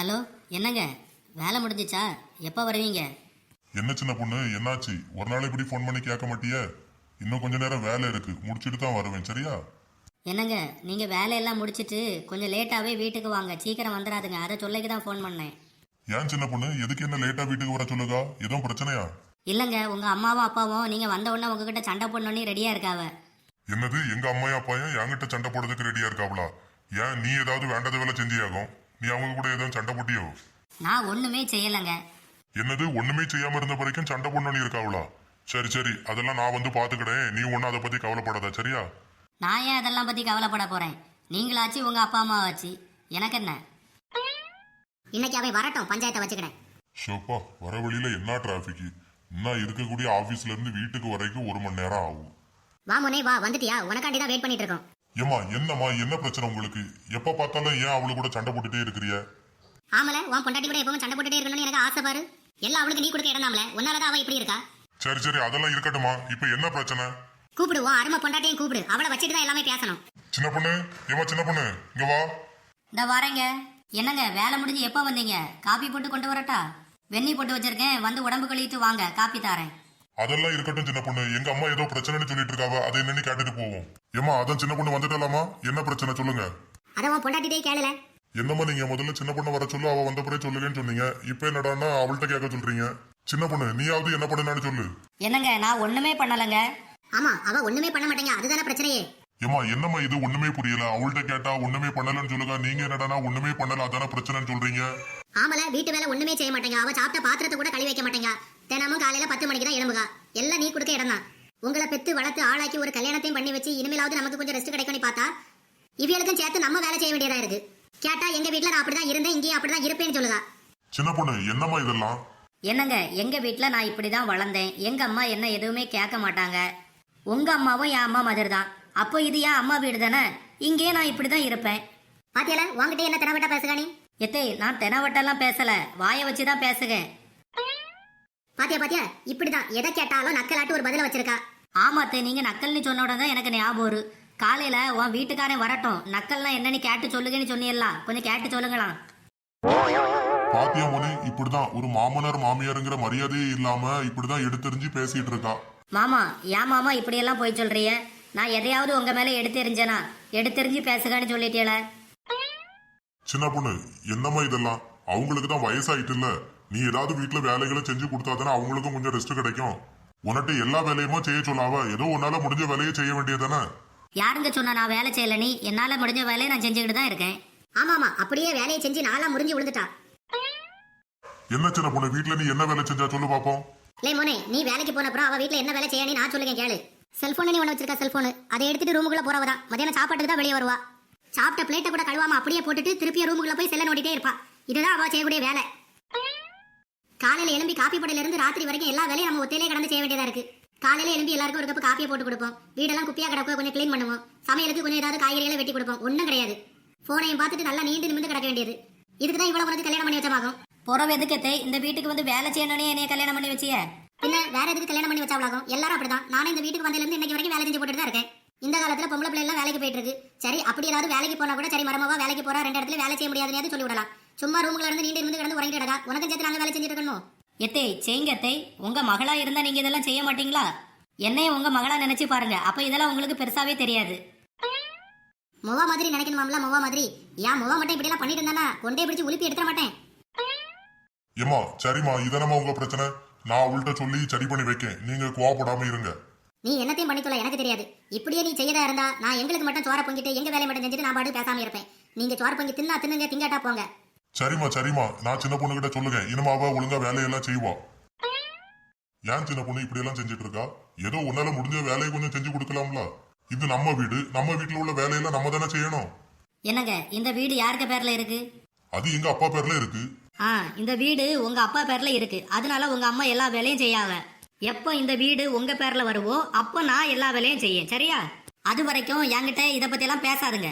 Hello, என்னங்க வேலை முடிஞ்சிச்சா? எப்போ வருவீங்க? என்ன சின்ன பொண்ணு, என்னாச்சு? ஒரு நாள் இப்படி ஃபோன் பண்ணி கேட்க மாட்டிய? இன்னும் கொஞ்ச நேரம் வேலை இருக்கு, முடிச்சிட்டு தான் வருவேன், சரியா? என்னங்க, நீங்கள் வேலையெல்லாம் முடிச்சிட்டு கொஞ்சம் லேட்டாகவே வீட்டுக்கு வாங்க, சீக்கிரம் வந்துடாதுங்க. அதை சொல்லிக்கு தான் ஃபோன் பண்ணேன். ஏன் சின்ன பொண்ணு, எதுக்கு என்ன லேட்டா வீட்டுக்கு வர சொல்லுதா? எதுவும் பிரச்சனையா? இல்லைங்க, உங்கள் அம்மாவும் அப்பாவும் நீங்கள் வந்த உடனே உங்ககிட்ட சண்டை போடணுன்னு ரெடியாக இருக்காவ. என்னது, எங்க அம்மாயும் அப்பாயும் என்கிட்ட சண்டை போடுறதுக்கு ரெடியா இருக்காவளா? ஏன் நீ ஏதாவது வேண்டாத வேலை செஞ்சியாகும்? நீ அவங்க கூட ஏதாவது சண்டை போட்டியோ? நான் ஒன்றுமே செய்யலைங்க. என்னது, ஒண்ணுமே செய்யாம இருந்த வரைக்கும் சண்டை போடணும்னு இருக்காவளா? சரி சரி, அதெல்லாம் நான் வந்து பாத்துக்கிட்டேன். நீ ஒன்னும் அதை பத்தி கவலைப்படாத, சரியா? நான் ஏன் அதெல்லாம் பற்றி கவலைப்பட போகிறேன்? நீங்களாச்சு உங்கள் அப்பா அம்மாவாச்சு, எனக்கு என்ன? இன்னைக்கு அவை வரட்டும், பஞ்சாயத்தை வச்சுக்கிறேன். ஷோப்பா, வர வழியில என்ன டிராபிக்! இன்னும் இருக்கக்கூடிய ஆபீஸ்ல இருந்து வீட்டுக்கு வரைக்கும் 1 மணி நேரம் ஆகும். வா முனே வா, வந்துட்டியா? உனக்காண்டி தான் வெயிட் பண்ணிட்டு இருக்கோம். ஏமா, என்னம்மா, என்ன பிரச்சனை உங்களுக்கு? எப்ப பார்த்தாலும் ஏன் அவளு கூட சண்டை போட்டுட்டே இருக்கிறிய? ஆமல, உன் பொண்டாட்டி கூட எப்பவும் சண்டை போட்டுட்டே இருக்கணும்னு எனக்கு ஆசை பாரு. எல்லாம் அவளுக்கு நீ கொடுக்க இடம்ல, உன்னாலதான் அவ இப்படி இருக்கா. சரி சரி, அதெல்லாம் இருக்கட்டுமா. இப்ப என்ன பிரச்சனை? கூப்பிடு, உன் அருமை பொண்டாட்டியும் கூப்பிடு. அவளை வச்சுட்டு தான் எல்லாமே பேசணும். சின்ன பொண்ணு, ஏமா சின்ன பொண்ணு, இங்க வா. இந்த வரேங்க. என்னங்க, வேலை முடிஞ்சு எப்போ வந்தீங்க? காப்பி போட்டு கொண்டு வரட்டா? வெந்நி போட்டு வச்சிருக்கேன், வந்து உடம்பு கழித்து வாங்க, காப்பி தாரேன். அதெல்லாம் இருக்கட்டும் சின்ன பொண்ணு, எங்க அம்மா ஏதோ பிரச்சனைன்னு சொல்லிட்டு இருக்காவ, அதை என்னன்னு கேட்டுட்டு போவோம். ஏமா, அதான் சின்ன பொண்ணு வந்துட்டலாமா? என்ன பிரச்சனை சொல்லுங்க. அத உன் பொண்டாட்டிட்டே கேளல. என்னம்மா, நீங்க முதல்ல சின்ன பொண்ணு வர சொல்லு, அவ வந்த பிறகு சொல்லுங்கன்னு சொன்னீங்க. இப்ப என்னடான்னா அவள்கிட்ட கேட்க சொல்றீங்க. சின்ன பொண்ணு, நீயாவது என்ன பண்ணுனான்னு சொல்லு. என்னங்க, நான் ஒண்ணுமே பண்ணலங்க. ஆமா, அவ ஒண்ணுமே பண்ண மாட்டேங்க, அதுதானே பிரச்சனையே. ஏமா, என்னம்மா இது ஒண்ணுமே புரியல. அவள்கிட்ட கேட்டா ஒண்ணுமே பண்ணலன்னு சொல்லுங்க, நீங்க என்னடானா ஒண்ணுமே பண்ணல அதான பிரச்சனைன்னு சொல்றீங்க. ஆமல, வீட்டு வேலை ஒண்ணுமே செய்ய மாட்டேங்க. அவ சாப்பிட்ட பாத்திரத்தை கூட கழுவி வைக்க மாட்டேங்க. தினமும் காலையில 10 மணிக்கு தான் எழும்புகா. எல்லாம் நீ கொடுக்க இடம் தான். உங்களை பெத்து வளர்த்து ஆளாக்கி ஒரு கல்யாணத்தையும் பண்ணி வச்சு இனிமேலாவது நமக்கு கொஞ்சம் ரெஸ்ட் கிடைக்கும்னு பார்த்தா இவளுக்கும் சேர்த்து நம்ம வேலை செய்ய வேண்டியதா இருக்கு. கேட்டா எங்க வீட்டுல நான் அப்படிதான் இருந்தேன், இங்கேயும் அப்படிதான் இருப்பேன்னு சொல்லுதா. சின்ன பொண்ணு, என்னம்மா இதெல்லாம்? என்னங்க, எங்க வீட்டுல நான் இப்படிதான் வளர்ந்தேன். எங்க அம்மா என்ன எதுவுமே கேட்க மாட்டாங்க. உங்க அம்மாவும் என் அம்மா மாதிரி தான். அப்போ இது என் அம்மா வீடு தானே, இங்கேயே நான் இப்படிதான் இருப்பேன். பாத்தியால, உங்ககிட்ட என்ன தெனவட்டா பேசுக நீ? எத்தே, நான் தெனவட்டெல்லாம் பேசல, வாய வச்சுதான் பேசுகிறேன். பாத்தியா பாத்தியா, இப்படிதான் எதை கேட்டாலும் நக்கலாட்டு ஒரு பதில வச்சிருக்கா. ஆமாத்தே, நீங்க நக்கல்னு சொன்ன உடனே தான் எனக்கு ஞாபகம் வரும். காலையில உன் வீட்டுக்காரன் வரட்டும், நக்கல்னா என்னன்னு கேட்டு சொல்லுங்கன்னு சொன்னீங்களா? கொஞ்சம் கேட்டு சொல்லுங்களாம். பாத்தியா மோனே, இப்படிதான் ஒரு மாமனார் மாமியாருங்கிற மரியாதையே இல்லாம இப்படிதான் எடுத்தெறிஞ்சு பேசிட்டு இருக்கா. மாமா, ஏன் மாமா இப்படியெல்லாம் போய் சொல்றிய? நான் எதையாவது உங்க மேல எடுத்தெறிஞ்சனா? எடுத்தெறிஞ்சு பேசுகான்னு சொல்லிட்டேல. சின்ன பொண்ணு, என்னம்மா இதெல்லாம்? அவங்களுக்கு தான் வயசாயிட்டு இல்ல. நீ ஏதாவது வீட்டுல வேலைகளை செஞ்சு கொடுத்தாதானே அவங்களுக்கும் கொஞ்சம் ரெஸ்ட் கிடைக்கும். உன்கிட்ட எல்லா வேலையுமா செய்ய சொல்லாவ, ஏதோ உன்னால முடிஞ்ச வேலையை செய்ய வேண்டியதானே. யாருங்க சொன்னா நான் வேலை செய்யல? நீ என்னால முடிஞ்ச வேலையை நான் செஞ்சுக்கிட்டு தான் இருக்கேன். ஆமாமா, அப்படியே வேலையை செஞ்சு நாளா முறிஞ்சு விழுந்துட்டா. என்ன சின்ன பொண்ணு, வீட்டுல நீ என்ன வேலை செஞ்சா சொல்லு பாப்போம். லே மோனே, நீ வேலைக்கு போன அப்புறம் அவ வீட்டுல என்ன வேலை செய்யணும் நான் சொல்லுங்க கேளு. செல்போன் நீ ஒண்ணு வச்சிருக்கா, செல்போன் அதை எடுத்துட்டு ரூமுக்குள்ள போறவதான். மதியானம் சாப்பாட்டுக்கு தான் வெளியே வருவா. சாப்பிட்ட பிளேட்டை கூட கழுவாம அப்படியே போட்டுட்டு திருப்பிய ரூமுக்குள்ள போய் செல்ல நோண்டிட்டே இருப்பா. இதுதான் அவ செய்யக்கூடிய வேலை. காலையில எழும்பி காப்பி போடையில இருந்து ராத்திரி வரைக்கும் எல்லா வேலையும் நம்ம ஒத்தையிலே கடந்து செய்ய வேண்டியதா இருக்கு. காலையில எழும்பி எல்லாருக்கும் ஒரு கப் காப்பியை போட்டு கொடுப்போம். வீடெல்லாம் குப்பியா கிடக்க கொஞ்சம் கிளீன் பண்ணுவோம். சமையலுக்கு கொஞ்சம் ஏதாவது காய்கறிகளை வெட்டி கொடுப்போம். ஒன்றும் கிடையாது. போனையும் பார்த்துட்டு நல்லா நீண்டு நிமிந்து கிடக்க வேண்டியது. இதுக்குதான் இவ்வளவு உனக்கு கல்யாணம் பண்ணி வச்சமாகும். போறவ எதுக்கத்தே இந்த வீட்டுக்கு வந்து வேலை செய்யணும்னே என்னைய கல்யாணம் பண்ணி வச்சிய? பின்ன வேற எதுக்கு கல்யாணம் பண்ணி வச்சாவளாகும்? எல்லாரும் அப்படிதான். நானும் இந்த வீட்டுக்கு வந்ததுல இருந்து இன்னைக்கு வரைக்கும் வேலை செஞ்சு போட்டுட்டு தான் இருக்கேன். இந்த காலத்துல பொம்பளை பிள்ளை எல்லாம் வேலைக்கு போயிட்டு இருக்கு. சரி, அப்படி ஏதாவது வேலைக்கு போனா கூட சரி, மரமாவா வேலைக்கு போறா, 2 இடத்துல வேலை செய்ய முடியாதுன்னு சொல்லி விடலாம். சும்மா ரூமுக்குள்ள இருந்து நீண்டு நிமிந்து கிடந்து உறங்கிடா. உனக்கும் சேர்த்து நாங்க வேலை செஞ்சுட்டு இருக்கணும். எத்தே செய்யுங்கத்தே, உங்க மகளா இருந்தா நீங்க இதெல்லாம் செய்ய மாட்டீங்களா? என்னையும் உங்க மகளா நினைச்சு பாருங்க, அப்ப இதெல்லாம் உங்களுக்கு பெருசாவே தெரியாது. முவா மாதிரி நினைக்கணுமாம்ல, முவா மாதிரி. ஏன் முவா மட்டும் இப்படி எல்லாம் பண்ணிட்டு இருந்தானா கொண்டே பிடிச்சு உலுப்பி எடுத்துட மாட்டேன். ஏமா, சரிம்மா, இதனமா உங்க பிரச்சனை. நான் அவள்கிட்ட சொல்லி சரி பண்ணி வைக்கேன், நீங்க கோவப்படாம இருங்க. நீ என்னத்தையும் பண்ணிக்கல, எனக்கு தெரியாது. இப்படியே நீ செய்யதா இருந்தா நான் எங்களுக்கு மட்டும் சோற பொங்கிட்டு எங்க வேலையை மட்டும் செஞ்சுட்டு நான் பாட்டு பேசாம இருப்பேன். நீங்க சோற பொங்கி தின்னா தின்னுங்க, திங்காட்டா போங்க. சரிம்மா சரிம்மா, நான் சின்ன பொண்ணு கிட்ட சொல்லுங்க, இனிமாவா ஒழுங்கா வேலையெல்லாம் செய்வா. ஏன் சின்ன பொண்ணு இப்படி எல்லாம் செஞ்சுட்டு இருக்கா? ஏதோ உன்னால முடிஞ்ச வேலையை கொஞ்சம் செஞ்சு கொடுக்கலாம்ல. இது நம்ம வீடு, நம்ம வீட்டுல உள்ள வேலையெல்லாம் நம்ம தானே செய்யணும். என்னங்க, இந்த வீடு யாருக்கு பேர்ல இருக்கு? அது எங்க அப்பா பேர்ல இருக்கு. இந்த வீடு உங்க அப்பா பேர்ல இருக்கு. அதனால உங்க அம்மா எல்லா வேலையும் செய்யாவ. எப்போ இந்த வீடு உங்க பேர்ல வருவோ அப்போ நான் எல்லா வேலையும் செய்யேன், சரியா? அது வரைக்கும் என்கிட்ட இத பத்தி எல்லாம் பேசாதுங்க.